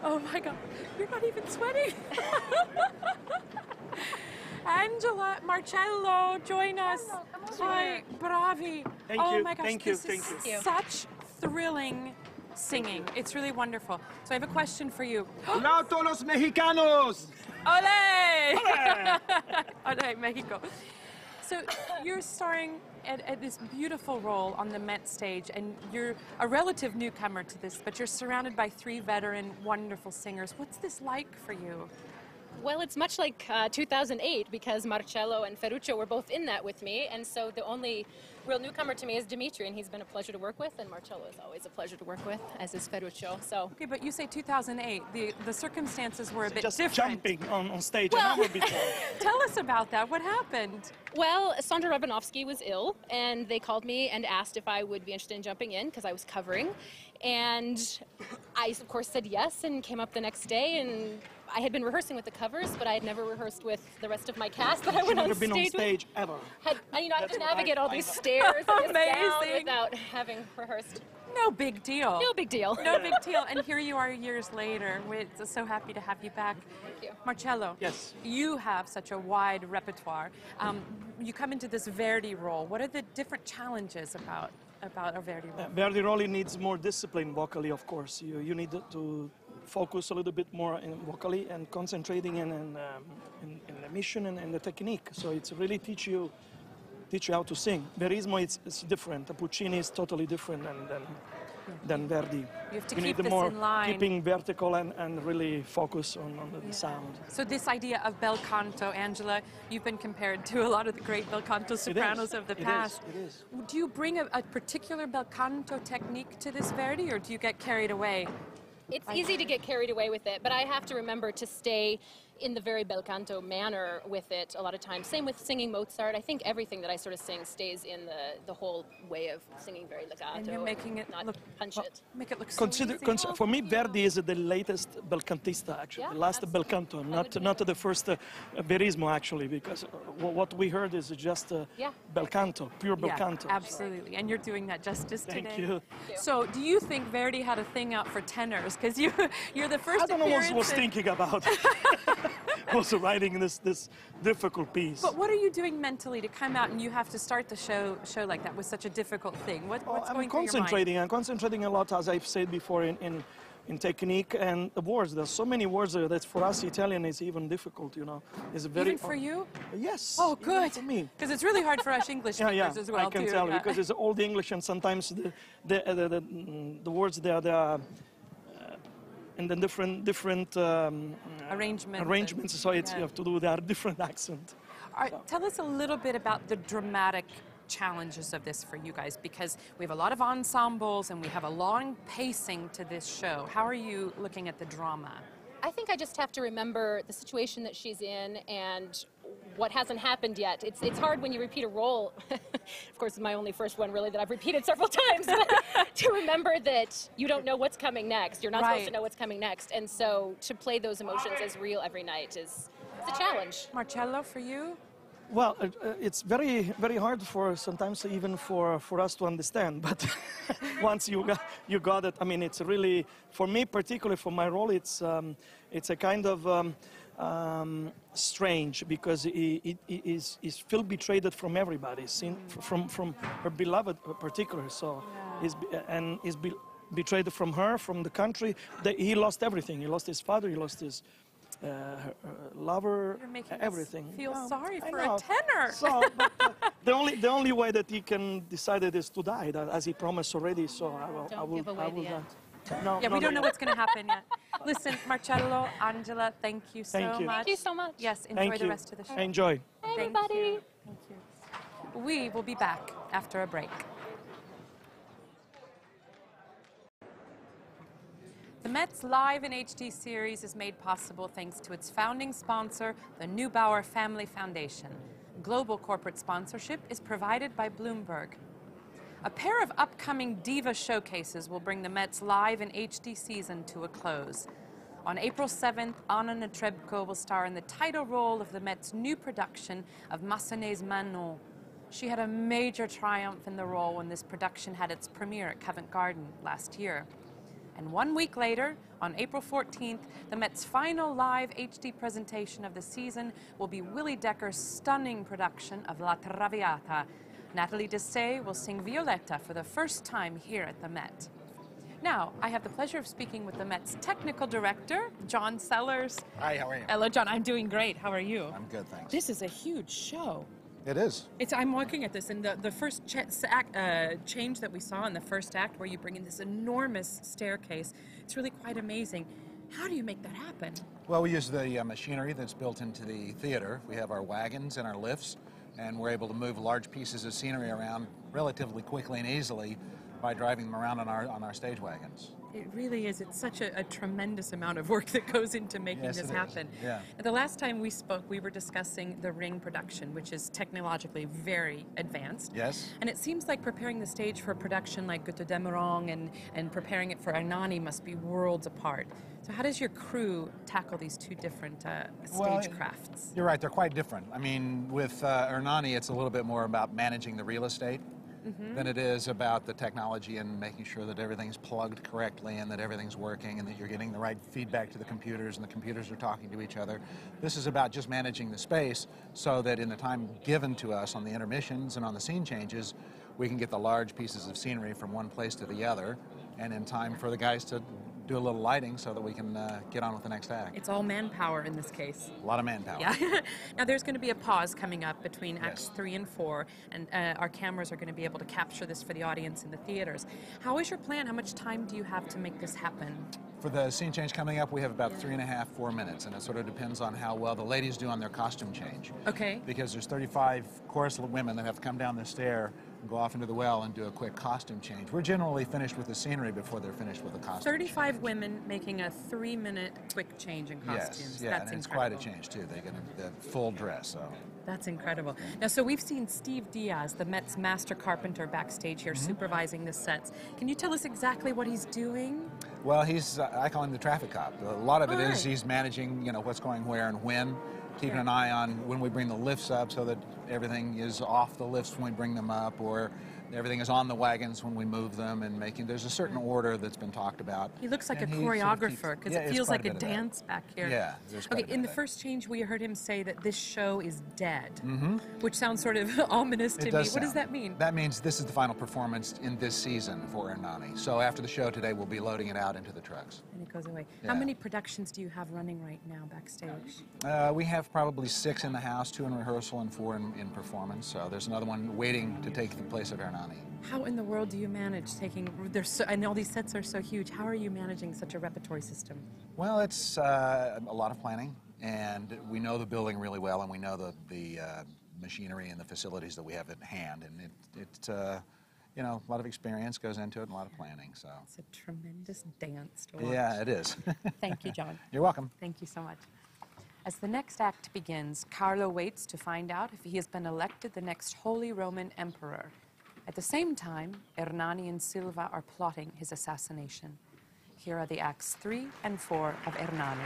Oh my God, you're not even sweating. Angela, Marcello, join us. Hi, bravi. Thank oh you. my gosh, Thank you. this Thank is you. such thrilling singing. It's really wonderful. So I have a question for you. Hola a todos los mexicanos! Ole! Ole! Ole, Mexico. So you're starring at this beautiful role on the Met stage, and you're a relative newcomer to this, but you're surrounded by 3 veteran, wonderful singers. What's this like for you? Well, it's much like 2008 because Marcello and Ferruccio were both in that with me, and so the only real newcomer to me is Dimitri, and he's been a pleasure to work with, and Marcello is always a pleasure to work with, as is Ferruccio. So. Okay, but you say 2008. The circumstances were a bit Just different. jumping on stage Well, an hour before. Tell us about that. What happened? Well, Sandra Rabanovsky was ill, and they called me and asked if I would be interested in jumping in because I was covering, and I, of course, said yes and came up the next day, and I had been rehearsing with the covers, but I had never rehearsed with the rest of my cast that I went on Never been on stage with. stage ever. I had to navigate all these I know. stairs and this gown Amazing. without having rehearsed. No big deal. No big deal. No big deal. And here you are years later. We're so happy to have you back. Thank you. Marcello, Yes. you have such a wide repertoire. You come into this Verdi role. What are the different challenges about a Verdi role? Verdi role needs more discipline vocally, of course. You need to focus a little bit more in vocally and concentrating in the mission and the technique. So it's really teach you how to sing. Verismo it's different. Puccini is totally different than Verdi. You have to you keep need this more in line. keeping vertical and really focus on the sound. So this idea of bel canto, Angela, you've been compared to a lot of the great bel canto sopranos of the past. It is. Do you bring a particular bel canto technique to this Verdi, or do you get carried away? It's easy to get carried away with it, but I have to remember to stay in the very bel canto manner with it a lot of times. Same with singing Mozart. I think everything that I sort of sing stays in the whole way of singing very legato. And you're making it not look punch it. Make it look so easy. For me, Verdi is the latest bel cantista, actually, Yeah, the last bel absolutely. canto, not the first Verismo, actually, because what we heard is just bel canto, pure bel Yeah, canto. absolutely. And you're doing that justice today. Thank you. So, do you think Verdi had a thing out for tenors? Because you're the first I don't know what I was appearance thinking about. Also writing this difficult piece. But what are you doing mentally to come out and you have to start the show like that with such a difficult thing? What's going through your mind? I'm concentrating a lot, as I've said before, in technique and the words. There's so many words that for us Italian is even difficult, you know. It's very Even for you? Yes. Oh, even good. for me. Because it's really hard for us English speakers as well, I can too. tell because it's old English and sometimes the words they are in the different arrangements. So you have to do their different accent. Tell us a little bit about the dramatic challenges of this for you guys, because we have a lot of ensembles and we have a long pacing to this show. How are you looking at the drama? I think I just have to remember the situation that she's in and what hasn't happened yet. It's hard when you repeat a role. Of course, it's my only first one, really, that I've repeated several times. To remember that you don't know what's coming next. You're not supposed to know what's coming next. And so to play those emotions as real every night is a challenge. Marcello, for you? Well, it's very, very hard sometimes even for us to understand. But once you got it, I mean, it's really, for me, particularly for my role, it's a kind of strange because he's feel betrayed from everybody, from her beloved particularly. So he's betrayed from her, from the country. He lost everything. He lost his father. He lost his lover, You're making everything. Us feel sorry for a tenor. So, but, the only way that he can decide it is to die, as he promised already. So I will. Give away the end. No, Yeah, we don't know what's going to happen yet. Listen, Marcello, Angela, thank you so much. Thank you so much. Yes, enjoy the rest of the show. Enjoy. Hey, everybody. Thank you. We will be back after a break. The Met's Live in HD series is made possible thanks to its founding sponsor, the Neubauer Family Foundation. Global corporate sponsorship is provided by Bloomberg. A pair of upcoming diva showcases will bring the Met's Live in HD season to a close. On April 7th, Anna Netrebko will star in the title role of the Met's new production of Massenet's Manon. She had a major triumph in the role when this production had its premiere at Covent Garden last year. And 1 week later, on April 14th, the Met's final live HD presentation of the season will be Willie Decker's stunning production of La Traviata. Nathalie Dessay will sing Violetta for the first time here at the Met. Now, I have the pleasure of speaking with the Met's technical director, John Sellers. Hi, how are you? Hello, John. I'm doing great. How are you? I'm good, thanks. This is a huge show. It is. I'm looking at this, and the first change that we saw in the first act, where you bring in this enormous staircase, it's really quite amazing. How do you make that happen? Well, we use the machinery that's built into the theater. We have our wagons and our lifts, and we're able to move large pieces of scenery around relatively quickly and easily by driving them around on our stage wagons. It really is. It's such a tremendous amount of work that goes into making this happen. Yeah. The last time we spoke, we were discussing the Ring production, which is technologically very advanced. Yes. And it seems like preparing the stage for a production like Götterdämmerung and preparing it for Hernani must be worlds apart. So how does your crew tackle these two different stagecrafts? You're right, they're quite different. I mean, with Hernani, it's a little bit more about managing the real estate than it is about the technology and making sure that everything's plugged correctly and that everything's working and that you're getting the right feedback to the computers and the computers are talking to each other. This is about just managing the space so that in the time given to us on the intermissions and on the scene changes, we can get the large pieces of scenery from one place to the other, and in time for the guys to do a little lighting so that we can get on with the next act. It's all manpower in this case. A lot of manpower. Yeah. Now there's going to be a pause coming up between acts 3 and 4, and our cameras are going to be able to capture this for the audience in the theaters. How is your plan? How much time do you have to make this happen? For the scene change coming up, we have about 3.5, 4 minutes, and it sort of depends on how well the ladies do on their costume change. Okay. Because there's 35 chorus women that have to come down the stair and go off into the well and do a quick costume change. We're generally finished with the scenery before they're finished with the costume 35 change. women making a 3-minute quick change in costumes. Yes, yeah, That's and it's incredible. quite a change too. They get the full dress, so. That's incredible. Now, so we've seen Steve Diaz, the Met's master carpenter, backstage here supervising the sets. Can you tell us exactly what he's doing? Well, he's, I call him the traffic cop. A lot of it is Right. he's managing, what's going where and when, keeping an eye on when we bring the lifts up so that everything is off the lifts when we bring them up, or everything is on the wagons when we move them, and there's a certain order that's been talked about. He looks like And a he sort of choreographer, because yeah, it it's feels quite like a bit of that. dance back here. Yeah, there's quite Okay, a bit in of the that. first change, we heard him say that this show is dead, which sounds sort of ominous to It me. does What does sound. that mean? That means this is the final performance in this season for Hernani. So after the show today, we'll be loading it out into the trucks. And it goes away. Yeah. How many productions do you have running right now backstage? We have probably 6 in the house, 2 in rehearsal and 4 in performance. So there's another one waiting to take the place of Hernani. How in the world do you manage taking, and all these sets are so huge, how are you managing such a repertory system? Well, it's a lot of planning, and we know the building really well, and we know the machinery and the facilities that we have at hand, and it's a lot of experience goes into it and a lot of planning. So It's a tremendous dance to watch. yeah, it is. Thank you, John. You're welcome. Thank you so much. As the next act begins, Carlo waits to find out if he has been elected the next Holy Roman Emperor. At the same time, Hernani and Silva are plotting his assassination. Here are the acts 3 and 4 of Hernani.